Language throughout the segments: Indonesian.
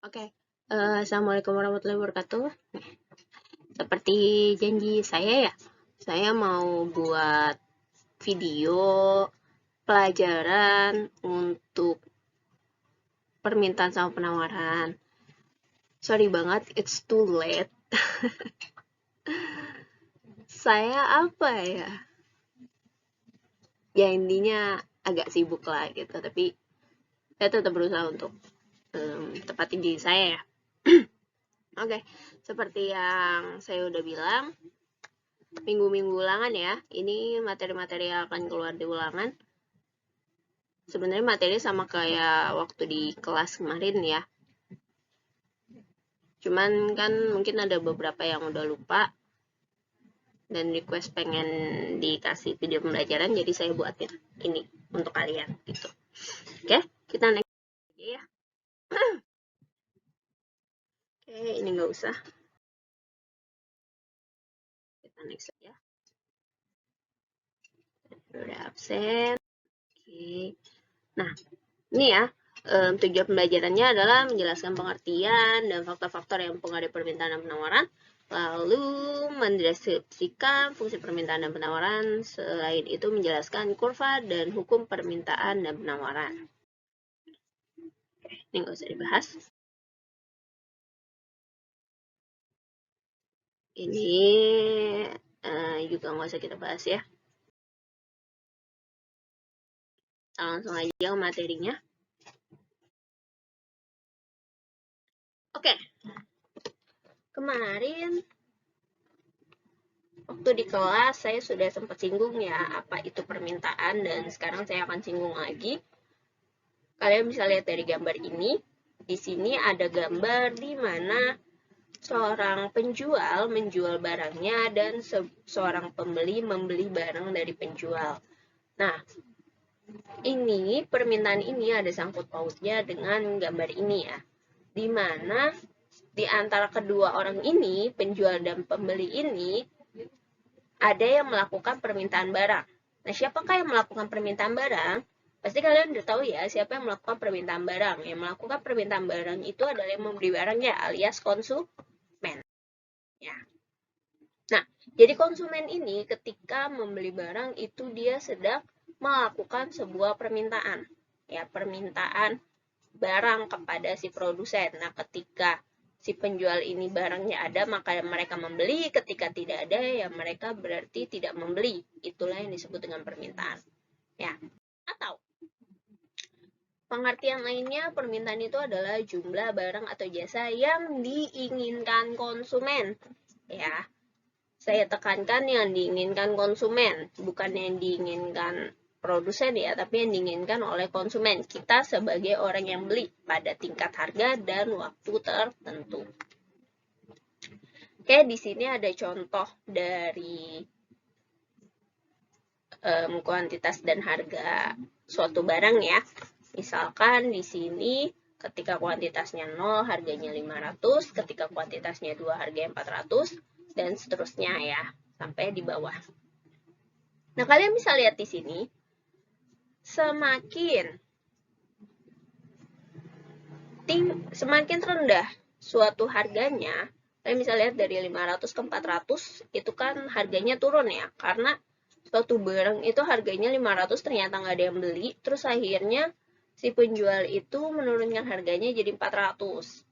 Oke, Assalamualaikum warahmatullahi wabarakatuh. Seperti janji saya mau buat video pelajaran untuk permintaan sama penawaran. Sorry banget, it's too late. Saya apa ya? Ya intinya agak sibuk lah gitu, tapi saya tetap berusaha untuk tepatin diri saya ya. Oke, seperti yang saya udah bilang, minggu-minggu ulangan ya. Ini materi-materi yang akan keluar di ulangan. Sebenarnya materi sama kayak waktu di kelas kemarin ya. Cuman kan mungkin ada beberapa yang udah lupa dan request pengen dikasih video pembelajaran, jadi saya buatin ini untuk kalian gitu. Oke, kita next aja ya. Oke, ini nggak usah. Kita next aja. Udah absen. Oke. Nah, ini ya, tujuan pembelajarannya adalah menjelaskan pengertian dan faktor-faktor yang mempengaruhi permintaan dan penawaran, lalu mendeskripsikan fungsi permintaan dan penawaran, selain itu menjelaskan kurva dan hukum permintaan dan penawaran. Oke, ini nggak usah dibahas. Ini juga nggak usah kita bahas ya. Kita langsung aja ke materinya. Oke, kemarin waktu di kelas saya sudah sempat singgung ya apa itu permintaan, dan sekarang saya akan singgung lagi. Kalian bisa lihat dari gambar ini. Di sini ada gambar di mana seorang penjual menjual barangnya dan seorang pembeli membeli barang dari penjual. Nah, ini permintaan ini ada sangkut pautnya dengan gambar ini ya. Di mana di antara kedua orang ini, penjual dan pembeli ini, ada yang melakukan permintaan barang. Nah, siapakah yang melakukan permintaan barang? Pasti kalian udah tahu ya siapa yang melakukan permintaan barang. Yang melakukan permintaan barang itu adalah yang membeli barangnya alias konsumen. Ya. Nah, jadi konsumen ini ketika membeli barang itu dia sedang melakukan sebuah permintaan. Ya, permintaan barang kepada si produsen. Nah, ketika si penjual ini barangnya ada, maka mereka membeli. Ketika tidak ada, ya mereka berarti tidak membeli. Itulah yang disebut dengan permintaan. Ya. Atau pengertian lainnya, permintaan itu adalah jumlah barang atau jasa yang diinginkan konsumen. Ya. Saya tekankan yang diinginkan konsumen, bukan yang diinginkan produsen ya, tapi yang diinginkan oleh konsumen. Kita sebagai orang yang beli pada tingkat harga dan waktu tertentu. Oke, di sini ada contoh dari kuantitas dan harga suatu barang ya. Misalkan di sini ketika kuantitasnya 0 harganya 500, ketika kuantitasnya 2 harganya 400, dan seterusnya ya, sampai di bawah. Nah, kalian bisa lihat di sini, semakin rendah suatu harganya, kalian bisa lihat dari 500 ke 400, itu kan harganya turun ya, karena suatu barang itu harganya 500 ternyata nggak ada yang beli, terus akhirnya si penjual itu menurunkan harganya jadi 400.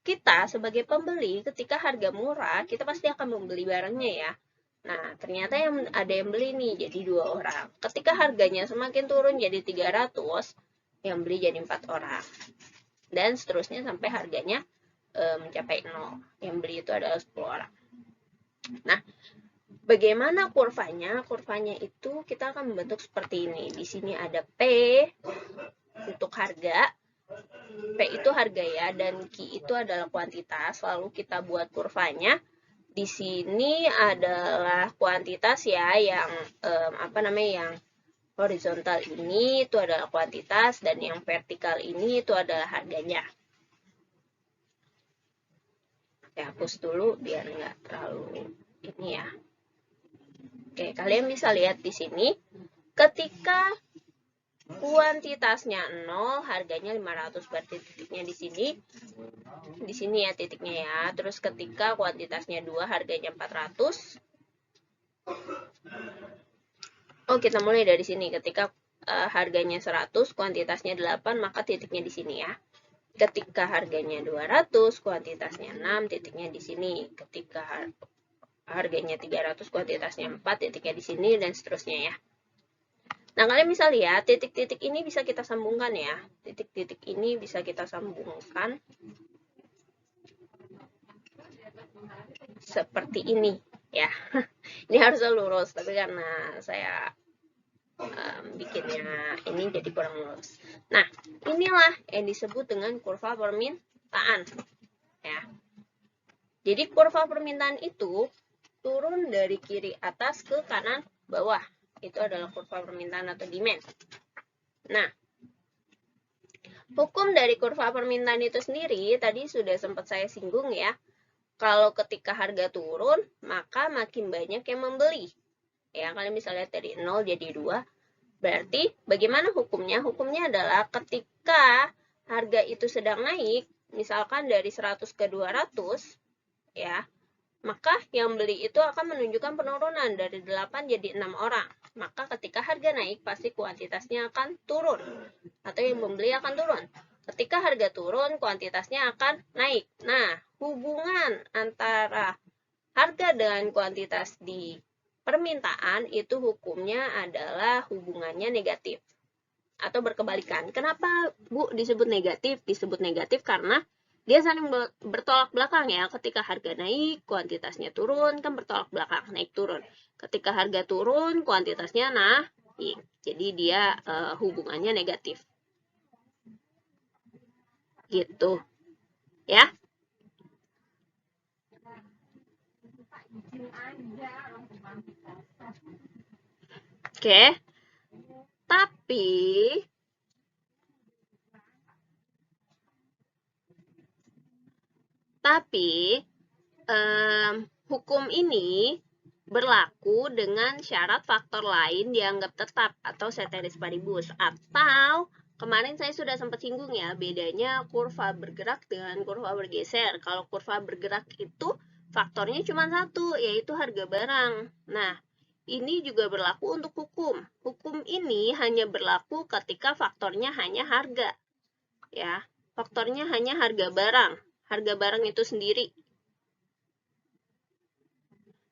Kita sebagai pembeli ketika harga murah, kita pasti akan membeli barangnya ya. Nah, ternyata ada yang beli nih jadi 2 orang. Ketika harganya semakin turun jadi 300, yang beli jadi 4 orang. Dan seterusnya sampai harganya mencapai 0. Yang beli itu adalah 10 orang. Nah, bagaimana kurvanya? Kurvanya itu kita akan membentuk seperti ini. Di sini ada P untuk harga. P itu harga ya, dan Q itu adalah kuantitas. Lalu kita buat kurvanya. Di sini adalah kuantitas ya, yang yang horizontal ini itu adalah kuantitas, dan yang vertikal ini itu adalah harganya. Saya hapus dulu biar nggak terlalu ini ya. Oke, kalian bisa lihat di sini ketika kuantitasnya 0, harganya 500, berarti titiknya di sini ya titiknya ya. Terus ketika kuantitasnya 2, harganya 400. Oh, kita mulai dari sini. Ketika harganya 100, kuantitasnya 8, maka titiknya di sini ya. Ketika harganya 200, kuantitasnya 6, titiknya di sini. Ketika harganya 300, kuantitasnya 4, titiknya di sini, dan seterusnya ya. Nah, kalian bisa lihat titik-titik ini bisa kita sambungkan ya. Titik-titik ini bisa kita sambungkan seperti ini ya. Ini harusnya lurus, tapi karena saya bikinnya ini jadi kurang lurus. Nah, inilah yang disebut dengan kurva permintaan ya. Jadi kurva permintaan itu turun dari kiri atas ke kanan bawah. Itu adalah kurva permintaan atau demand. Nah, hukum dari kurva permintaan itu sendiri tadi sudah sempat saya singgung ya. Kalau ketika harga turun, maka makin banyak yang membeli. Ya, kalian bisa lihat dari 0 jadi 2. Berarti bagaimana hukumnya? Hukumnya adalah ketika harga itu sedang naik, misalkan dari 100 ke 200, ya, maka yang beli itu akan menunjukkan penurunan dari 8 jadi 6 orang. Maka ketika harga naik, pasti kuantitasnya akan turun. Atau yang membeli akan turun. Ketika harga turun, kuantitasnya akan naik. Nah, hubungan antara harga dengan kuantitas di permintaan itu hukumnya adalah hubungannya negatif. Atau berkebalikan. Kenapa, Bu, disebut negatif? Disebut negatif karena dia saling bertolak belakang ya. Ketika harga naik, kuantitasnya turun, kan bertolak belakang, naik turun. Ketika harga turun, kuantitasnya naik. Jadi dia hubungannya negatif. Gitu. Ya. Oke. Tapi hukum ini berlaku dengan syarat faktor lain dianggap tetap atau ceteris paribus. Atau kemarin saya sudah sempat singgung ya, bedanya kurva bergerak dengan kurva bergeser. Kalau kurva bergerak itu faktornya cuma satu, yaitu harga barang. Nah, ini juga berlaku untuk hukum. Hukum ini hanya berlaku ketika faktornya hanya harga. Ya, faktornya hanya harga barang. Harga barang itu sendiri.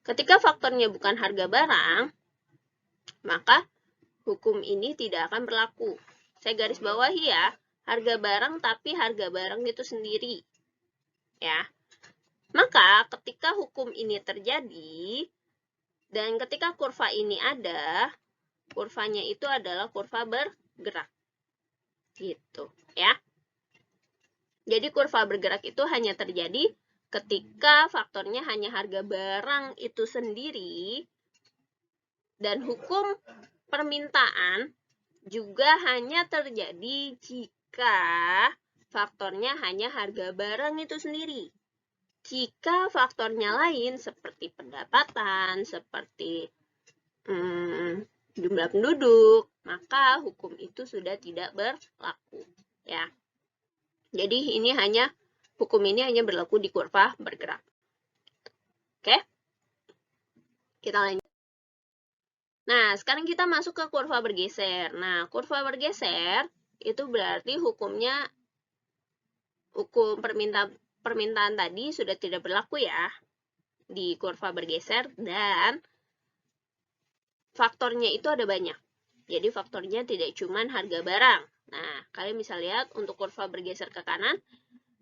Ketika faktornya bukan harga barang, maka hukum ini tidak akan berlaku. Saya garis bawahi ya, harga barang tapi harga barang itu sendiri. Ya. Maka ketika hukum ini terjadi dan ketika kurva ini ada, kurvanya itu adalah kurva bergerak. Gitu, ya. Jadi kurva bergerak itu hanya terjadi ketika faktornya hanya harga barang itu sendiri, dan hukum permintaan juga hanya terjadi jika faktornya hanya harga barang itu sendiri. Jika faktornya lain seperti pendapatan, seperti jumlah penduduk, maka hukum itu sudah tidak berlaku. Ya. Jadi ini hukum ini hanya berlaku di kurva bergerak. Oke? Kita lanjut. Nah, sekarang kita masuk ke kurva bergeser. Nah, kurva bergeser itu berarti hukum permintaan tadi sudah tidak berlaku ya di kurva bergeser, dan faktornya itu ada banyak. Jadi faktornya tidak cuma harga barang. Nah, kalian bisa lihat untuk kurva bergeser ke kanan.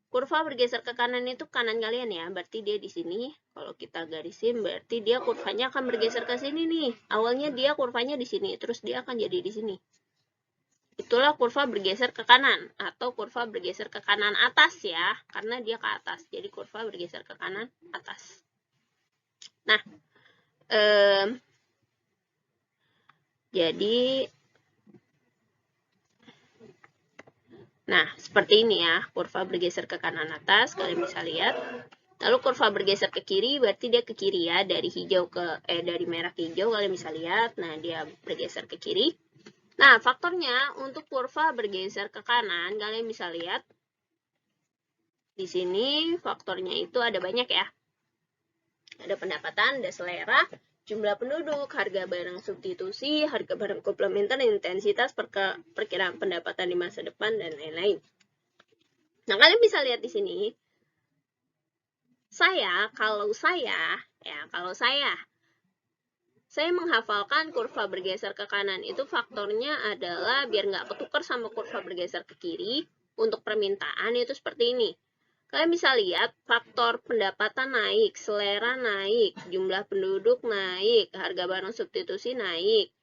Kurva bergeser ke kanan itu kanan kalian ya, berarti dia di sini. Kalau kita garisin, berarti dia kurvanya akan bergeser ke sini nih. Awalnya dia kurvanya di sini, terus dia akan jadi di sini. Itulah kurva bergeser ke kanan, atau kurva bergeser ke kanan atas ya, karena dia ke atas. Jadi kurva bergeser ke kanan atas. Nah, nah, seperti ini ya, kurva bergeser ke kanan atas, kalian bisa lihat. Lalu kurva bergeser ke kiri, berarti dia ke kiri ya, dari merah ke hijau, kalian bisa lihat. Nah, dia bergeser ke kiri. Nah, faktornya untuk kurva bergeser ke kanan, kalian bisa lihat di sini faktornya itu ada banyak ya. Ada pendapatan, ada selera, jumlah penduduk, harga barang substitusi, harga barang komplementer, intensitas, perkiraan pendapatan di masa depan, dan lain-lain. Nah, kalian bisa lihat di sini. Kalau saya menghafalkan kurva bergeser ke kanan itu faktornya adalah biar nggak ketukar sama kurva bergeser ke kiri. Untuk permintaan itu seperti ini. Kalian bisa lihat faktor pendapatan naik, selera naik, jumlah penduduk naik, harga barang substitusi naik,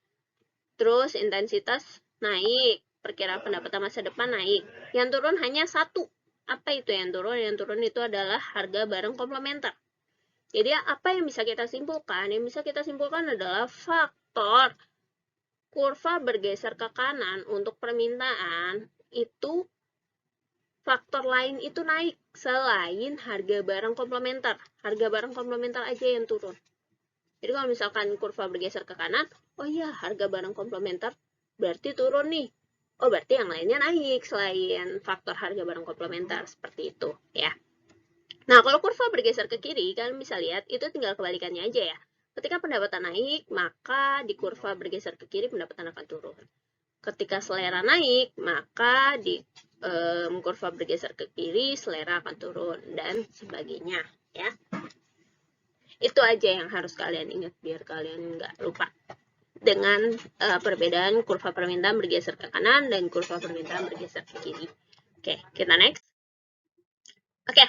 terus intensitas naik, perkiraan pendapatan masa depan naik. Yang turun hanya satu. Apa itu yang turun? Yang turun itu adalah harga barang komplementer. Jadi apa yang bisa kita simpulkan? Yang bisa kita simpulkan adalah faktor kurva bergeser ke kanan untuk permintaan itu faktor lain itu naik selain harga barang komplementer. Harga barang komplementer aja yang turun. Jadi kalau misalkan kurva bergeser ke kanan, oh iya harga barang komplementer berarti turun nih. Oh berarti yang lainnya naik selain faktor harga barang komplementer. Seperti itu ya. Nah, kalau kurva bergeser ke kiri, kalian bisa lihat itu tinggal kebalikannya aja ya. Ketika pendapatan naik, maka di kurva bergeser ke kiri pendapatan akan turun. Ketika selera naik, maka di kurva bergeser ke kiri, selera akan turun, dan sebagainya. Ya. Itu aja yang harus kalian ingat, biar kalian nggak lupa. Dengan perbedaan kurva permintaan bergeser ke kanan dan kurva permintaan bergeser ke kiri. Oke, kita next. Oke.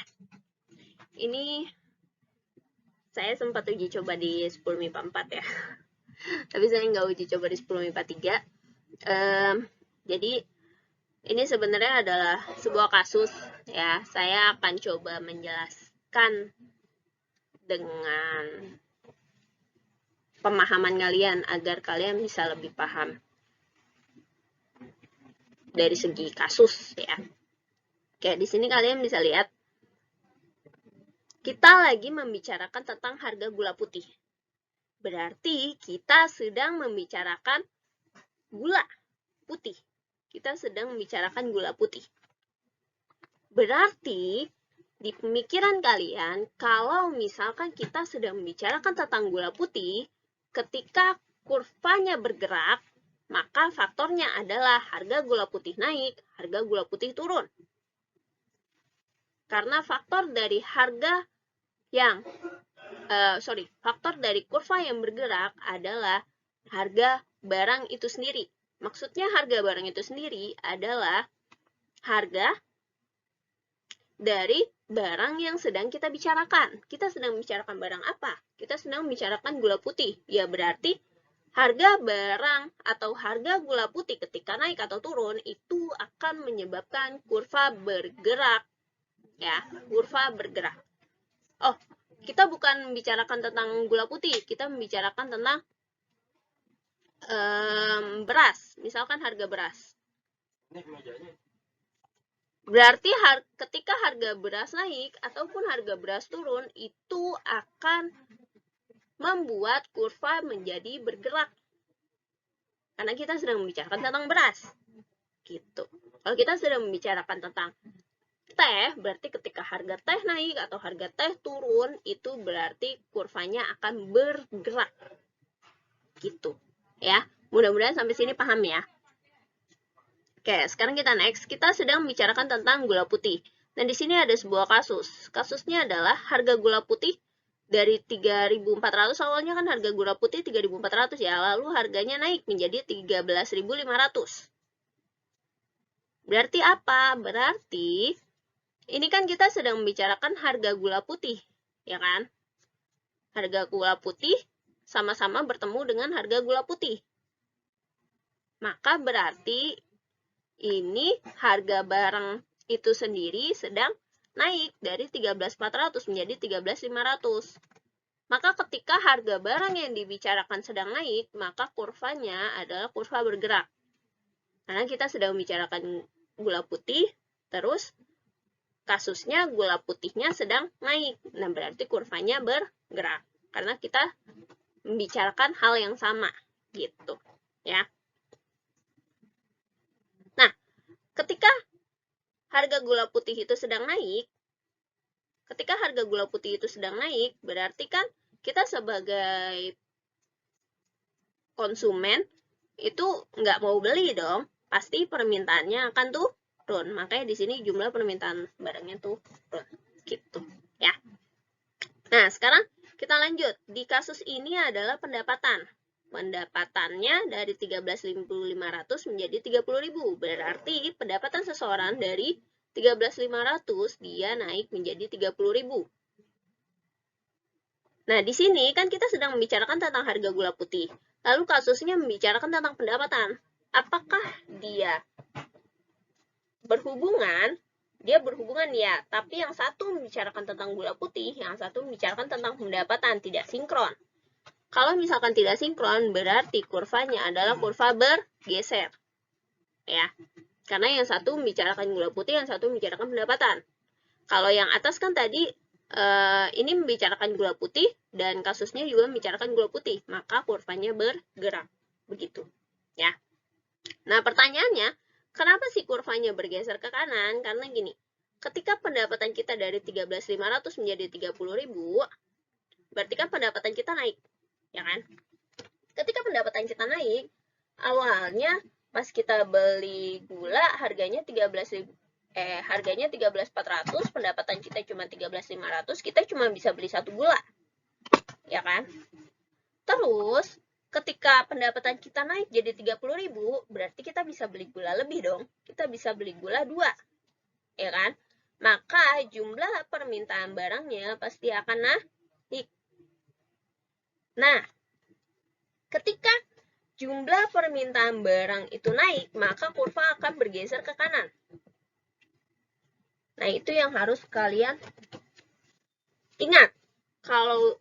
Ini saya sempat uji coba di 10 MIPA 4 ya. Tapi saya nggak uji coba di 10 MIPA 3. Jadi ini sebenarnya adalah sebuah kasus ya. Saya akan coba menjelaskan dengan pemahaman kalian agar kalian bisa lebih paham dari segi kasus ya. Oke, di sini kalian bisa lihat kita lagi membicarakan tentang harga gula putih. Berarti kita sedang membicarakan gula putih. Kita sedang membicarakan gula putih. Berarti di pemikiran kalian, kalau misalkan kita sedang membicarakan tentang gula putih, ketika kurvanya bergerak, maka faktornya adalah harga gula putih naik, harga gula putih turun. Karena faktor dari faktor dari kurva yang bergerak adalah harga barang itu sendiri. Maksudnya harga barang itu sendiri adalah harga dari barang yang sedang kita bicarakan. Kita sedang membicarakan barang apa? Kita sedang membicarakan gula putih. Ya berarti harga barang atau harga gula putih ketika naik atau turun itu akan menyebabkan kurva bergerak. Ya, kurva bergerak. Oh, kita bukan membicarakan tentang gula putih, kita membicarakan tentang beras. Misalkan harga beras. Berarti ketika harga beras naik ataupun harga beras turun, itu akan membuat kurva menjadi bergerak. Karena kita sedang membicarakan tentang beras. Gitu. Kalau kita sedang membicarakan tentang teh, berarti ketika harga teh naik atau harga teh turun, itu berarti kurvanya akan bergerak. Gitu. Ya. Mudah-mudahan sampai sini paham ya. Oke, sekarang kita next. Kita sedang membicarakan tentang gula putih. Dan di sini ada sebuah kasus. Kasusnya adalah harga gula putih dari 3.400, awalnya kan harga gula putih 3.400 ya, lalu harganya naik menjadi 13.500. Berarti apa? Berarti ini kan kita sedang membicarakan harga gula putih, ya kan? Harga gula putih sama-sama bertemu dengan harga gula putih. Maka berarti ini harga barang itu sendiri sedang naik dari 13.400 menjadi 13.500. Maka ketika harga barang yang dibicarakan sedang naik, maka kurvanya adalah kurva bergerak. Karena kita sedang membicarakan gula putih, terus kasusnya gula putihnya sedang naik. Nah, berarti kurvanya bergerak. Karena kita membicarakan hal yang sama, gitu. Ya. ketika harga gula putih itu sedang naik, berarti kan kita sebagai konsumen itu nggak mau beli dong, pasti permintaannya akan turun. Makanya di sini jumlah permintaan barangnya turun, gitu ya. Nah, sekarang kita lanjut. Di kasus ini adalah pendapatan. Pendapatannya dari 13.500 menjadi 30.000. Berarti pendapatan seseorang dari 13.500 dia naik menjadi 30.000. Nah, di sini kan kita sedang membicarakan tentang harga gula putih. Lalu kasusnya membicarakan tentang pendapatan. Apakah dia berhubungan? Dia berhubungan ya, tapi yang satu membicarakan tentang gula putih, yang satu membicarakan tentang pendapatan, tidak sinkron. Kalau misalkan tidak sinkron, berarti kurvanya adalah kurva bergeser. Ya. Karena yang satu membicarakan gula putih, yang satu membicarakan pendapatan. Kalau yang atas kan tadi ini membicarakan gula putih dan kasusnya juga membicarakan gula putih, maka kurvanya bergerak. Begitu. Ya. Nah, pertanyaannya, kenapa sih kurvanya bergeser ke kanan? Karena gini, ketika pendapatan kita dari 13.500 menjadi 30.000, berarti kan pendapatan kita naik, ya kan? Ketika pendapatan kita naik, awalnya pas kita beli gula harganya 13.400, pendapatan kita cuma 13.500, kita cuma bisa beli satu gula, ya kan? Terus ketika pendapatan kita naik jadi 30.000, berarti kita bisa beli gula lebih dong. Kita bisa beli gula 2, ya kan? Maka jumlah permintaan barangnya pasti akan naik. Nah, ketika jumlah permintaan barang itu naik, maka kurva akan bergeser ke kanan. Nah, itu yang harus kalian ingat. Kalau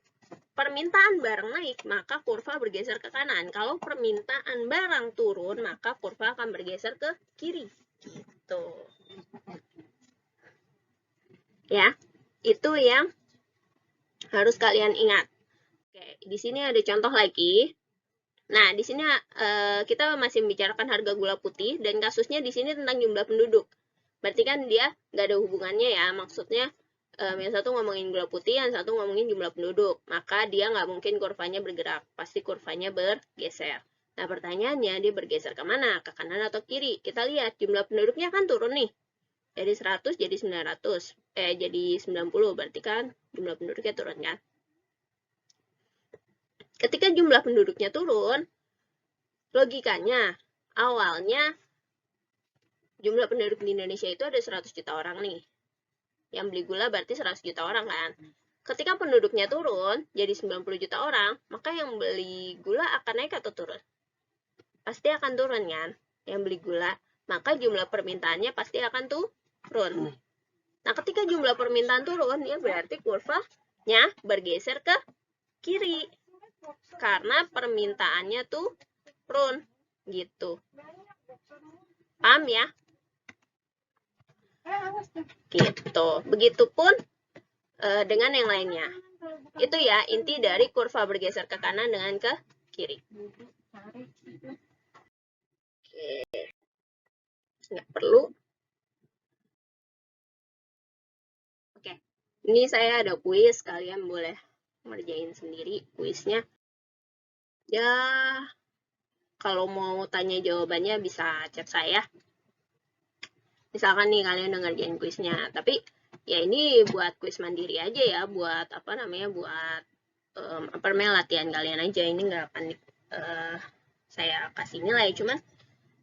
permintaan barang naik, maka kurva bergeser ke kanan. Kalau permintaan barang turun, maka kurva akan bergeser ke kiri. Gitu. Ya, itu yang harus kalian ingat. Oke, di sini ada contoh lagi. Nah, di sini kita masih membicarakan harga gula putih, dan kasusnya di sini tentang jumlah penduduk. Berarti kan dia nggak ada hubungannya ya, maksudnya yang satu ngomongin gula putih, yang satu ngomongin jumlah penduduk. Maka dia nggak mungkin kurvanya bergerak, pasti kurvanya bergeser. Nah, pertanyaannya dia bergeser ke mana? Ke kanan atau kiri? Kita lihat jumlah penduduknya kan turun nih. Dari 100 jadi 900. Jadi 90, berarti kan jumlah penduduknya turun kan? Ketika jumlah penduduknya turun, logikanya awalnya jumlah penduduk di Indonesia itu ada 100 juta orang nih. Yang beli gula berarti 100 juta orang kan. Ketika penduduknya turun, jadi 90 juta orang, maka yang beli gula akan naik atau turun? Pasti akan turun kan, yang beli gula. Maka jumlah permintaannya pasti akan turun. Nah, ketika jumlah permintaan turun, ya berarti kurvanya bergeser ke kiri. Karena permintaannya turun. Gitu. Paham ya? Gitu. Begitupun dengan yang lainnya. Itu ya inti dari kurva bergeser ke kanan dengan ke kiri. Oke. Nggak perlu. Oke. Ini saya ada kuis, kalian boleh ngerjain sendiri kuisnya. Ya, kalau mau tanya jawabannya bisa chat saya. Misalkan nih kalian udah ngerjain kuisnya, tapi ya ini buat kuis mandiri aja ya, buat buat latihan kalian aja. Ini nggak akan saya kasih nilai, cuman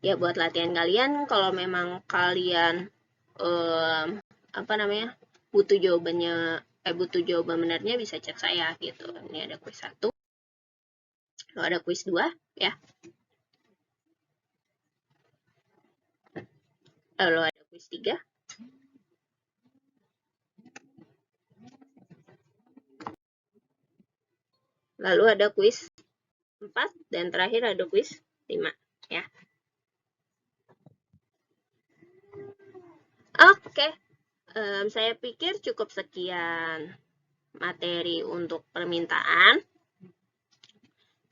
ya buat latihan kalian. Kalau memang kalian butuh jawaban benarnya bisa chat saya gitu. Ini ada kuis 1, lalu ada kuis 2 ya, lalu ada kuis 3, lalu ada kuis 4, dan terakhir ada kuis 5 ya. Oke, saya pikir cukup sekian materi untuk permintaan.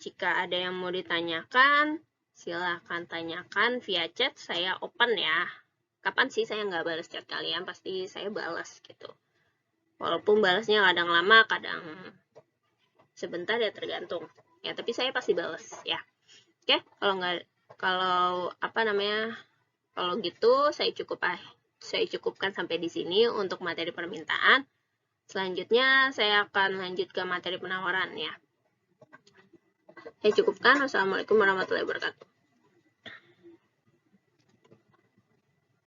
Jika ada yang mau ditanyakan, silahkan tanyakan via chat, saya open ya. kapan sih saya nggak balas chat kalian, pasti saya balas gitu. Walaupun balasnya kadang lama, kadang sebentar ya, tergantung. Ya, tapi saya pasti balas ya. Oke, kalau gitu saya cukupkan sampai di sini untuk materi permintaan. Selanjutnya saya akan lanjut ke materi penawaran ya. Saya cukupkan. Wassalamualaikum warahmatullahi wabarakatuh.